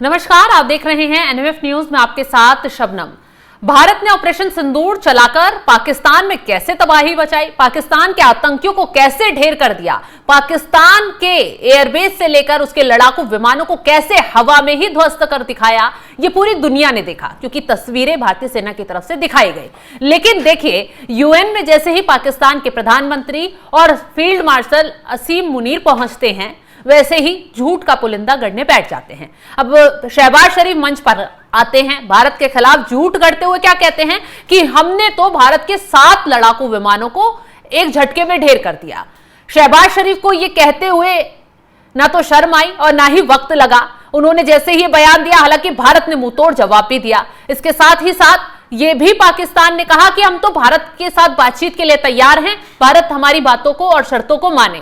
नमस्कार, आप देख रहे हैं एनएमएफ न्यूज में आपके साथ शबनम। भारत ने ऑपरेशन सिंदूर चलाकर पाकिस्तान में कैसे तबाही मचाई, पाकिस्तान के आतंकियों को कैसे ढेर कर दिया, पाकिस्तान के एयरबेस से लेकर उसके लड़ाकू विमानों को कैसे हवा में ही ध्वस्त कर दिखाया, ये पूरी दुनिया ने देखा क्योंकि तस्वीरें भारतीय सेना की तरफ से दिखाई गई। लेकिन देखिए, यूएन में जैसे ही पाकिस्तान के प्रधानमंत्री और फील्ड मार्शल असीम मुनीर पहुंचते हैं, वैसे ही झूठ का पुलिंदा गढ़ने बैठ जाते हैं। अब शहबाज शरीफ मंच पर आते हैं, भारत के खिलाफ झूठ गढ़ते हुए क्या कहते हैं कि हमने तो भारत के 7 लड़ाकू विमानों को एक झटके में ढेर कर दिया। शहबाज शरीफ को यह कहते हुए ना तो शर्म आई और ना ही वक्त लगा। उन्होंने जैसे ही बयान दिया, हालांकि भारत ने मुंहतोड़ जवाब भी दिया। इसके साथ ही साथ ये भी पाकिस्तान ने कहा कि हम तो भारत के साथ बातचीत के लिए तैयार हैं, भारत हमारी बातों को और शर्तों को माने।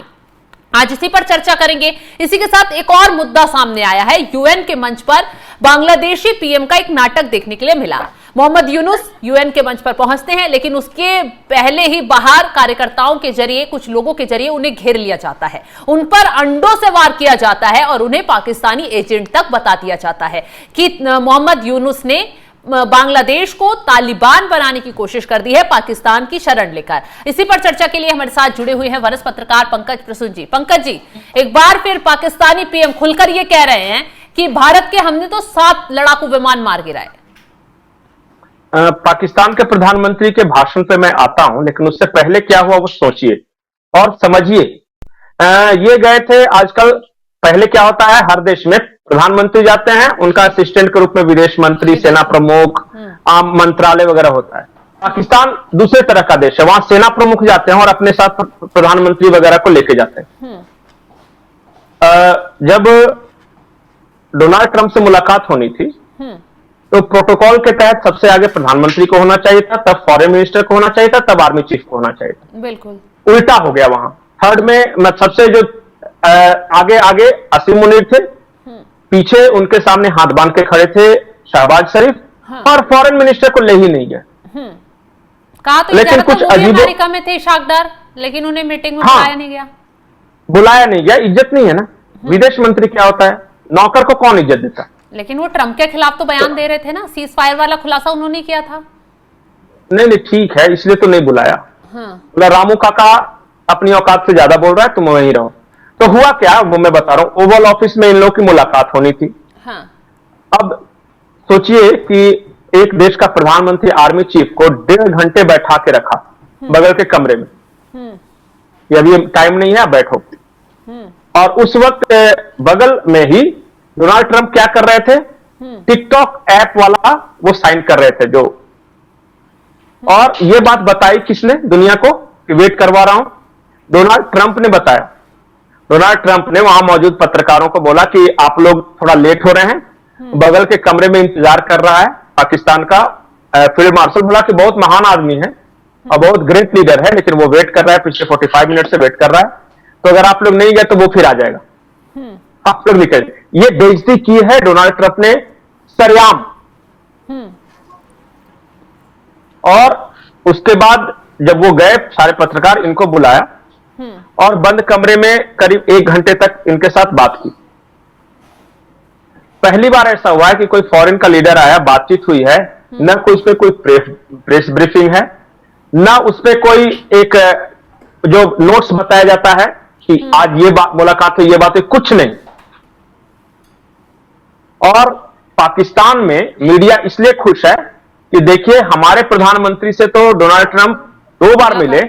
आज इसी पर चर्चा करेंगे। इसी के साथ एक और मुद्दा सामने आया है। यूएन के मंच पर बांग्लादेशी पीएम का एक नाटक देखने के लिए मिला। मोहम्मद यूनुस यूएन के मंच पर पहुंचते हैं, लेकिन उसके पहले ही बाहर कार्यकर्ताओं के जरिए, कुछ लोगों के जरिए उन्हें घेर लिया जाता है, उन पर अंडों से वार किया जाता है और उन्हें पाकिस्तानी एजेंट तक बता दिया जाता है कि मोहम्मद यूनुस ने बांग्लादेश को तालिबान बनाने की कोशिश कर दी है, पाकिस्तान की शरण लेकर। इसी पर चर्चा के लिए हमारे साथ जुड़े हुए हैं वरिष्ठ पत्रकार पंकज प्रसून जी। पंकज जी, एक बार फिर पाकिस्तानी पीएम खुलकर ये कह रहे हैं कि भारत के हमने तो 7 लड़ाकू विमान मार गिराए। पाकिस्तान के प्रधानमंत्री के भाषण पे मैं आता हूं, लेकिन उससे पहले क्या हुआ वो सोचिए और समझिए। ये गए थे, आजकल पहले क्या होता है, हर देश में प्रधानमंत्री जाते हैं, उनका असिस्टेंट के रूप में विदेश मंत्री, सेना प्रमुख, आम मंत्रालय वगैरह होता है। पाकिस्तान दूसरे तरह का देश है, वहां सेना प्रमुख जाते हैं और अपने साथ प्रधानमंत्री वगैरह को लेके जाते हैं। जब डोनाल्ड ट्रंप से मुलाकात होनी थी तो प्रोटोकॉल के तहत सबसे आगे प्रधानमंत्री को होना चाहिए था, तब फॉरेन मिनिस्टर को होना चाहिए था, तब आर्मी चीफ को होना चाहिए था। बिल्कुल उल्टा हो गया। वहां थर्ड में सबसे जो आगे आगे असीम मुनीर थे, पीछे उनके सामने हाथ बांध के खड़े थे शहबाज शरीफ, और फॉरेन मिनिस्टर को ले ही नहीं गया। कहा तो लेकिन कुछ अजीब अमेरिका में थे इशाक डार, लेकिन उन्हें मीटिंग में बुलाया नहीं गया। बुलाया नहीं गया, इज्जत नहीं है ना। विदेश मंत्री क्या होता है, नौकर को कौन इज्जत देता। लेकिन वो ट्रंप के खिलाफ तो बयान दे रहे थे ना, सीज फायर वाला खुलासा उन्होंने किया था। नहीं नहीं, ठीक है, इसलिए तो नहीं बुलाया। बोला रामू काका अपनी औकात से ज्यादा बोल रहा है, तुम वहीं रहो। तो हुआ क्या, वो मैं बता रहा हूं। ओवल ऑफिस में इन लोगों की मुलाकात होनी थी। अब सोचिए कि एक देश का प्रधानमंत्री आर्मी चीफ को 1.5 घंटे बैठा के रखा बगल के कमरे में, ये अभी टाइम नहीं है, बैठो। और उस वक्त बगल में ही डोनाल्ड ट्रंप क्या कर रहे थे, टिकटॉक ऐप वाला वो साइन कर रहे थे जो। और ये बात बताई किसने दुनिया को कि वेट करवा रहा हूं, डोनाल्ड ट्रंप ने बताया। डोनाल्ड ट्रंप ने वहां मौजूद पत्रकारों को बोला कि आप लोग थोड़ा लेट हो रहे हैं, बगल के कमरे में इंतजार कर रहा है पाकिस्तान का फील्ड मार्शल। बोला कि बहुत महान आदमी है और बहुत ग्रेट लीडर है, लेकिन वो वेट कर रहा है, पिछले 45 मिनट से वेट कर रहा है, तो अगर आप लोग नहीं गए तो वो फिर आ जाएगा, आप लोग निकल। ये बेइज्जती की है डोनाल्ड ट्रंप ने सरेआम। और उसके बाद जब वो गए, सारे पत्रकार, इनको बुलाया और बंद कमरे में करीब 1 घंटे तक इनके साथ बात की। पहली बार ऐसा हुआ है कि कोई फॉरेन का लीडर आया, बातचीत हुई है, न कोई उस पर कोई प्रेस ब्रीफिंग है, न उस पर कोई एक जो नोट्स बताया जाता है कि आज ये बात मुलाकात हुई, ये बात हुई, कुछ नहीं। और पाकिस्तान में मीडिया इसलिए खुश है कि देखिए, हमारे प्रधानमंत्री से तो डोनाल्ड ट्रंप 2 बार मिले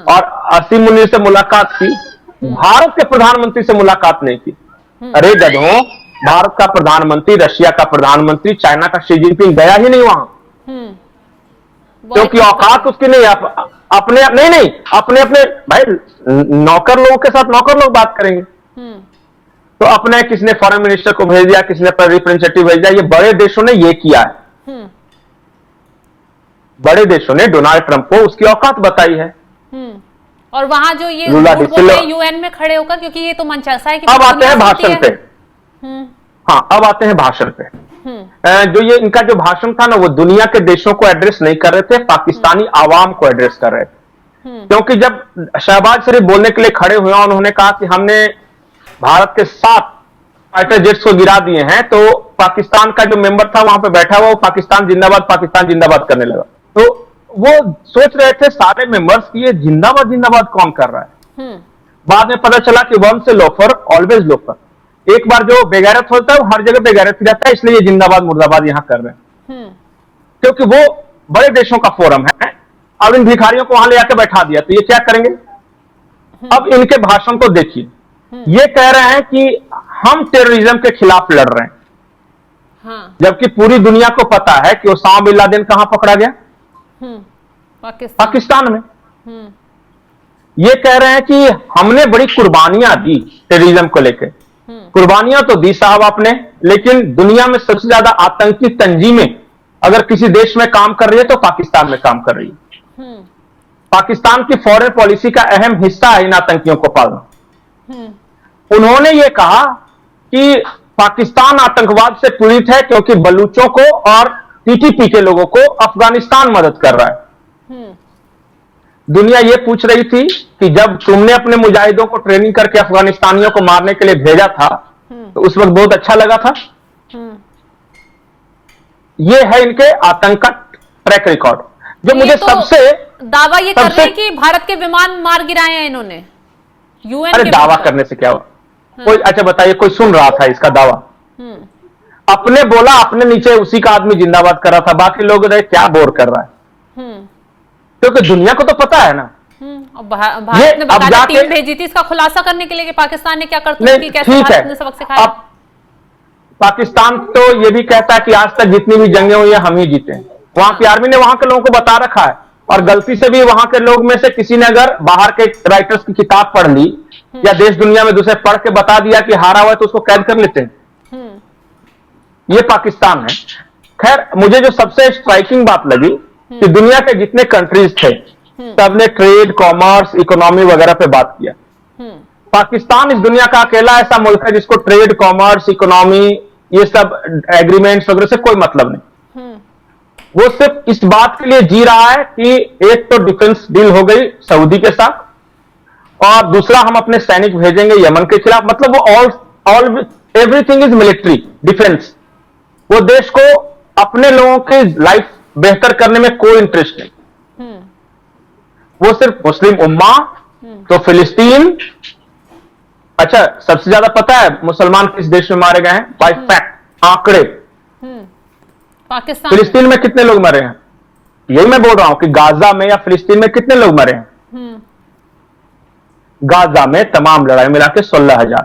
और असीम मुनीर से मुलाकात की, भारत के प्रधानमंत्री से मुलाकात नहीं की। अरे गधों, भारत का प्रधानमंत्री, रशिया का प्रधानमंत्री, चाइना का शी जिनपिंग गया ही नहीं वहां, क्योंकि औकात उसकी नहीं। अपने अपने भाई नौकर लोगों के साथ नौकर लोग बात करेंगे। तो अपने किसने फॉरेन मिनिस्टर को भेज दिया, किसने रिप्रेजेंटेटिव भेज दिया। ये बड़े देशों ने ये किया है। बड़े देशों ने डोनाल्ड ट्रंप को उसकी औकात बताई है। और वहां जो ये यूएन में खड़े होकर, क्योंकि ये तो मंच ऐसा है कि अब आते हैं भाषण पे। हाँ, अब आते हैं भाषण पे। जो ये इनका जो भाषण था ना, वो दुनिया के देशों को एड्रेस नहीं कर रहे थे, पाकिस्तानी आवाम को एड्रेस कर रहे थे। क्योंकि जब शहबाज शरीफ बोलने के लिए खड़े हुए, उन्होंने कहा कि हमने भारत के 7 फाइटर जेट्स को गिरा दिए हैं, तो पाकिस्तान का जो मेंबर था वहां पे बैठा हुआ, वो पाकिस्तान जिंदाबाद करने लगा। तो वो सोच रहे थे सारे मेंबर्स कि ये जिंदाबाद कौन कर रहा है। बाद में पता चला कि once a loafer always loafer. एक बार जो बेगैरत होता है वो हर जगह बेगैरत ही रहता है, इसलिए ये जिंदाबाद मुर्दाबाद यहां कर रहे हैं, क्योंकि वो बड़े देशों का फोरम है। अब इन भिखारियों को वहां ले आके बैठा दिया, तो ये क्या करेंगे? अब इनके भाषण को देखिए, ये कह रहे हैं कि हम टेररिज्म के खिलाफ लड़ रहे हैं, जबकि पूरी दुनिया को पता है कि ओसामा बिन लादेन कहां पकड़ा गया? पाकिस्तान में। ये कह रहे हैं कि हमने बड़ी कुर्बानियां दी टेररिज्म को लेकर। कुर्बानियां तो दी साहब आपने, लेकिन दुनिया में सबसे ज्यादा आतंकी तंजीमें अगर किसी देश में काम कर रही है तो पाकिस्तान में काम कर रही है। पाकिस्तान की फॉरेन पॉलिसी का अहम हिस्सा है इन आतंकियों को पालना। उन्होंने ये कहा कि पाकिस्तान आतंकवाद से पीड़ित है क्योंकि बलूचों को और टीटीपी के लोगों को अफगानिस्तान मदद कर रहा है। दुनिया ये पूछ रही थी कि जब तुमने अपने मुजाहिदों को ट्रेनिंग करके अफगानिस्तानियों को मारने के लिए भेजा था तो उस वक्त बहुत अच्छा लगा था। ये है इनके आतंक का ट्रैक रिकॉर्ड, जो मुझे तो सबसे दावा ये कर रहे हैं कि भारत के विमान मार गिराए हैं इन्होंने यूएन अरे दावा करने से क्या हुआ? कोई अच्छा बताइए, कोई सुन रहा था इसका दावा? अपने बोला, अपने नीचे उसी का आदमी जिंदाबाद कर रहा था, बाकी लोग रहे क्या बोर कर रहा है, क्योंकि दुनिया को तो पता है ना। भारत ने बकायदा टीम भेजी थी इसका खुलासा करने के लिए कि पाकिस्तान ने क्या करतूत की, कैसे भारत ने सबक सिखाया। पाकिस्तान तो ये भी कहता है कि आज तक जितनी भी जंगें हुई है हम ही जीते हैं। वहां की आर्मी ने वहां के लोगों को बता रखा है, और गलती से भी वहां के लोग में से किसी ने अगर बाहर के राइटर्स की किताब पढ़ ली या देश दुनिया में दूसरे पढ़ के बता दिया कि हारा हुआ है तो उसको कैद कर लेते हैं। ये पाकिस्तान है। खैर, मुझे जो सबसे स्ट्राइकिंग बात लगी कि दुनिया के जितने कंट्रीज थे सबने ट्रेड, कॉमर्स, इकोनॉमी वगैरह पे बात किया। पाकिस्तान इस दुनिया का अकेला ऐसा मुल्क है जिसको ट्रेड, कॉमर्स, इकोनॉमी, ये सब एग्रीमेंट्स वगैरह से कोई मतलब नहीं। वो सिर्फ इस बात के लिए जी रहा है कि एक तो डिफेंस डील हो गई सऊदी के साथ, और दूसरा हम अपने सैनिक भेजेंगे यमन के खिलाफ। मतलब वो all everything is military defence. वो देश को अपने लोगों की लाइफ बेहतर करने में कोई इंटरेस्ट नहीं। वो सिर्फ मुस्लिम उम्मा, तो फिलिस्तीन। अच्छा, सबसे ज्यादा पता है मुसलमान किस देश में मारे गए हैं? बाय फैक्ट, आंकड़े। पाकिस्तान। फिलिस्तीन में कितने लोग मरे हैं? यही मैं बोल रहा हूं कि गाजा में या फिलिस्तीन में कितने लोग मरे हैं? गाजा में तमाम लड़ाई मिला के 16,000।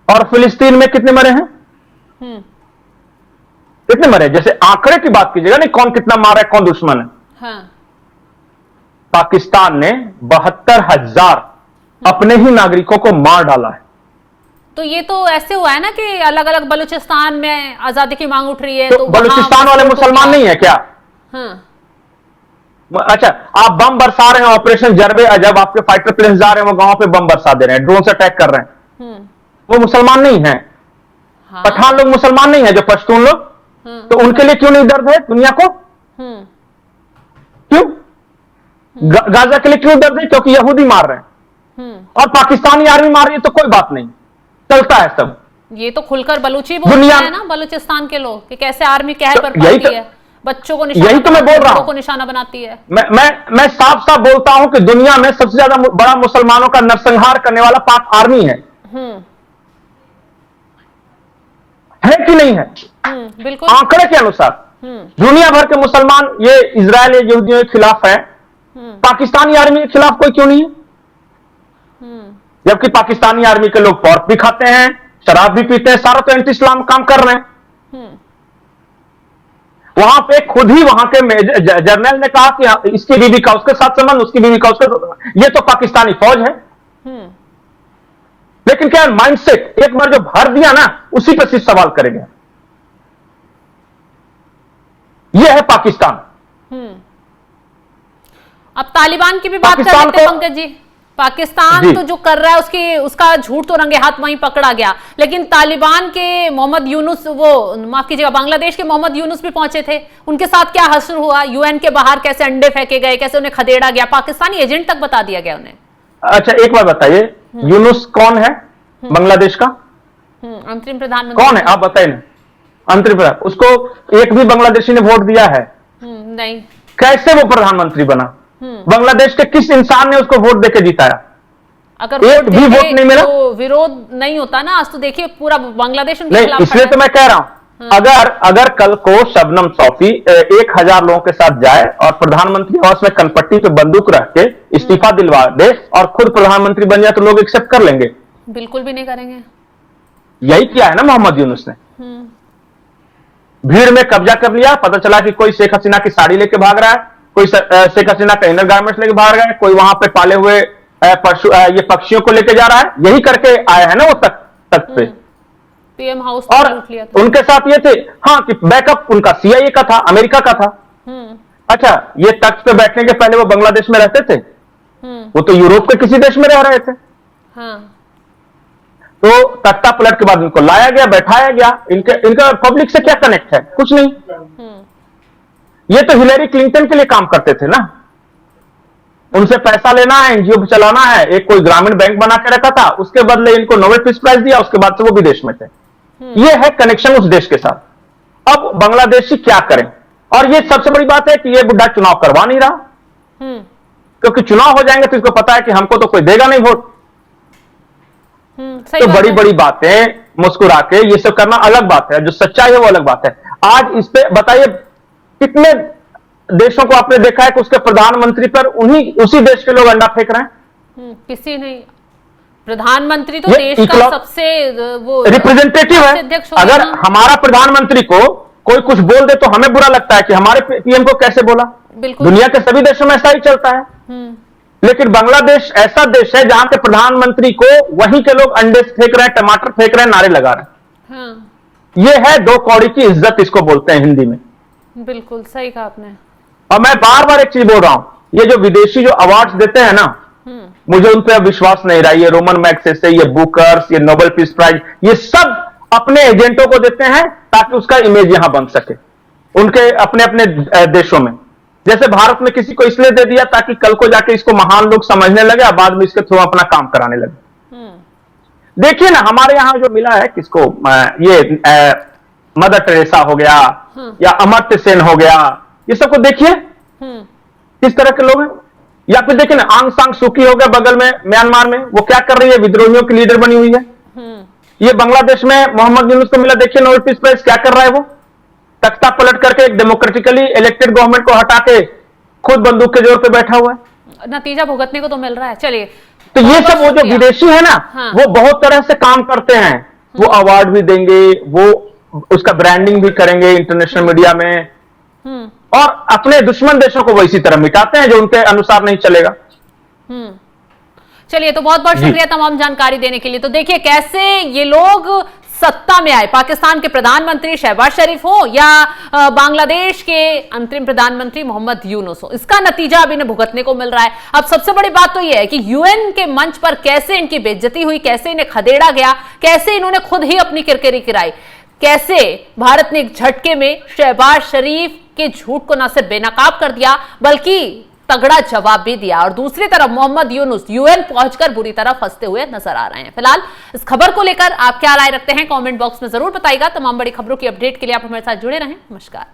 और फिलिस्तीन में कितने मरे हैं? कितने मरे? जैसे आंकड़े की बात कीजिएगा, नहीं कौन कितना मारा है, कौन दुश्मन है। हाँ। पाकिस्तान ने 72,000 अपने ही नागरिकों को मार डाला है। तो ये तो ऐसे हुआ है ना कि अलग अलग बलूचिस्तान में आजादी की मांग उठ रही है, तो बलूचिस्तान वाले मुसलमान नहीं है क्या? हाँ। अच्छा, आप बम बरसा रहे हैं, ऑपरेशन जरबे अजब, आपके फाइटर प्लेन जा रहे हैं, वो गांव पे बम बरसा दे रहे हैं, ड्रोन से अटैक कर रहे हैं, वो मुसलमान नहीं है। हाँ। पठान लोग मुसलमान नहीं है, जो पश्तून लोग। तो उनके लिए क्यों नहीं दर्द है दुनिया को? क्यों? गाजा के लिए क्यों दर्द है? क्योंकि यहूदी मार रहे हैं और पाकिस्तानी आर्मी मार रही है, तो कोई बात नहीं, चलता है सब। ये तो खुलकर बलूची बोलते हैं ना बलूचिस्तान के लोग कि कैसे आर्मी कहर पर पाती है, बच्चों को निशाना, यही तो मैं बोल रहा हूं, को निशाना बनाती है। मैं साफ साफ बोलता हूं कि दुनिया में सबसे ज्यादा बड़ा मुसलमानों का नरसंहार करने वाला पाक आर्मी है कि नहीं है? बिल्कुल। आंकड़े के अनुसार दुनिया भर के मुसलमान ये इजराइल या यहूदियों के खिलाफ है, पाकिस्तानी आर्मी के खिलाफ कोई क्यों नहीं है? जबकि पाकिस्तानी आर्मी के लोग पोर्क भी खाते हैं, शराब भी पीते हैं, सारा तो एंटी इस्लाम काम कर रहे हैं। वहां पे खुद ही वहां के जर्नल ने कहा कि इसकी बीवी का उसके साथ संबंध, उसकी बीवी का उसके, ये तो पाकिस्तानी फौज है। लेकिन क्या माइंडसेट एक बार जो भर दिया ना, उसी पर सिर्फ सवाल करेंगे। यह है पाकिस्तान। अब तालिबान की भी बात कर लेते हैं पंकज जी। पाकिस्तान तो जो कर रहा है उसका झूठ तो रंगे हाथ वहीं पकड़ा गया, लेकिन तालिबान के मोहम्मद यूनुस, वो माफ कीजिएगा बांग्लादेश के मोहम्मद यूनुस भी पहुंचे थे, उनके साथ क्या हश्र हुआ? यूएन के बाहर कैसे अंडे फेंके गए, कैसे उन्हें खदेड़ा गया, पाकिस्तानी एजेंट तक बता दिया गया उन्हें। अच्छा, एक बार बताइए, यूनुस कौन है बांग्लादेश का? अंतरिम प्रधानमंत्री कौन है आप बताइए ना। अंतरिम प्रधान, उसको एक भी बांग्लादेशी ने वोट दिया है? नहीं। कैसे वो प्रधानमंत्री बना? बांग्लादेश के किस इंसान ने उसको वोट देके जिताया? अगर एक भी वोट नहीं मिला तो विरोध नहीं होता ना। आज तो देखिए पूरा बांग्लादेश उनके नहीं, खिलाफ इसलिए खड़ा तो मैं कह रहा हूं अगर कल को शबनम सौफी 1000 लोगों के साथ जाए और प्रधानमंत्री आवास में कनपट्टी पे बंदूक रख के इस्तीफा दिलवा दे और खुद प्रधानमंत्री बन जाए तो लोग एक्सेप्ट कर लेंगे? बिल्कुल भी नहीं करेंगे। यही किया है ना मोहम्मद यूनुस ने। भीड़ में कब्जा कर लिया, पता चला कि कोई शेख हसीना की साड़ी लेके भाग रहा है, कोई शेख हसीना का इनर गारमेंट्स लेके भाग रहा है, कोई वहां पे पाले हुए ये पक्षियों को लेके जा रहा है। यही करके आया है ना वो तख्त पे। पीएम हाउस और लूट लिया था। उनके साथ ये थे हाँ कि बैकअप उनका CIA का था, अमेरिका का था। अच्छा, ये तख्त पे बैठने के पहले वो बांग्लादेश में रहते थे? वो तो यूरोप के किसी देश में रह रहे थे। हाँ। तो तख्ता पलट के बाद उनको लाया गया, बैठाया गया। इनका पब्लिक से क्या कनेक्ट है? कुछ नहीं। ये तो हिलेरी क्लिंटन के लिए काम करते थे ना। उनसे पैसा लेना है, एनजीओ चलाना है। एक कोई ग्रामीण बैंक बना के रखा था, उसके बदले इनको नोबेल पीस प्राइज दिया, उसके बाद से वो विदेश में थे। ये है कनेक्शन उस देश के साथ। अब बांग्लादेशी क्या करें? और ये सबसे बड़ी बात है कि ये बुढ़ा चुनाव करवा नहीं रहा, क्योंकि चुनाव हो जाएंगे तो इसको पता है कि हमको तो कोई देगा नहीं वोट। तो बड़ी बड़ी बातें मुस्कुरा के ये सब करना अलग बात है, जो सच्चाई है वो अलग बात है। आज इस पे बताइए कितने देशों को आपने देखा है कि उसके प्रधानमंत्री पर उसी देश के लोग अंडा फेंक रहे हैं? किसी नहीं। प्रधानमंत्री तो देश का सबसे वो रिप्रेजेंटेटिव है। अगर हमारा प्रधानमंत्री को कोई कुछ बोल दे तो हमें बुरा लगता है कि हमारे पीएम को कैसे बोला। दुनिया के सभी देशों में ऐसा ही चलता है। लेकिन बांग्लादेश ऐसा देश है जहां के प्रधानमंत्री को वहीं के लोग अंडे फेंक रहे हैं, टमाटर फेंक रहे हैं, नारे लगा रहे हैं। ये है दो कौड़ी की इज्जत, इसको बोलते हैं हिंदी में। बिल्कुल सही कहा आपने। और मैं बार बार एक चीज बोल रहा हूं, ये जो विदेशी जो अवार्ड्स देते हैं ना, मुझे उन पर अब विश्वास नहीं रहा। ये रोमन मैग्सेसे, ये बुकर्स, ये नोबेल पीस प्राइज, ये सब अपने एजेंटों को देते हैं ताकि उसका इमेज यहां बन सके उनके अपने अपने देशों में। जैसे भारत में किसी को इसलिए दे दिया ताकि कल को जाके इसको महान लोग समझने लगे और बाद में इसके थ्रू अपना काम कराने लगे। देखिए ना, हमारे यहां जो मिला है किसको, ये मदर टेरेसा हो गया या अमर्त्य सेन हो गया, ये सबको देखिए किस तरह के लोग हैं। या फिर देखिए ना, आंग सांग सूकी हो गया बगल में म्यांमार में, वो क्या कर रही है? विद्रोहियों की लीडर बनी हुई है। ये बांग्लादेश में मोहम्मद यूनुस को मिला, देखिए नोबेल पीस प्राइज, क्या कर रहा है वो? तख्ता पलट करके एक डेमोक्रेटिकली इलेक्टेड गवर्नमेंट को हटा के खुद बंदूक के जोर पे बैठा हुआ है। नतीजा भुगतने को तो मिल रहा है। चलिए, तो ये सब वो जो विदेशी है ना, वो बहुत तरह से काम करते हैं। वो अवार्ड भी देंगे, वो उसका ब्रांडिंग भी करेंगे इंटरनेशनल मीडिया में, और अपने दुश्मन देशों को वो इसी तरह मिटाते हैं जो उनके अनुसार नहीं चलेगा। चलिए, तो बहुत बहुत शुक्रिया तमाम जानकारी देने के लिए। तो देखिए कैसे ये लोग सत्ता में आए, पाकिस्तान के प्रधानमंत्री शहबाज शरीफ हो या बांग्लादेश के अंतरिम प्रधानमंत्री मोहम्मद यूनुस हो, इसका नतीजा अब इन्हें भुगतने को मिल रहा है। अब सबसे बड़ी बात तो यह है कि यूएन के मंच पर कैसे इनकी बेइज्जती हुई, कैसे इन्हें खदेड़ा गया, कैसे इन्होंने खुद ही अपनी किरकिरी गिराई, कैसे भारत ने एक झटके में शहबाज शरीफ के झूठ को न सिर्फ बेनकाब कर दिया बल्कि तगड़ा जवाब भी दिया। और दूसरी तरफ मोहम्मद यूनुस यूएन पहुंचकर बुरी तरह फंसते हुए नजर आ रहे हैं। फिलहाल इस खबर को लेकर आप क्या राय रखते हैं कमेंट बॉक्स में जरूर बताइएगा। तमाम बड़ी खबरों की अपडेट के लिए आप हमारे साथ जुड़े रहें। नमस्कार।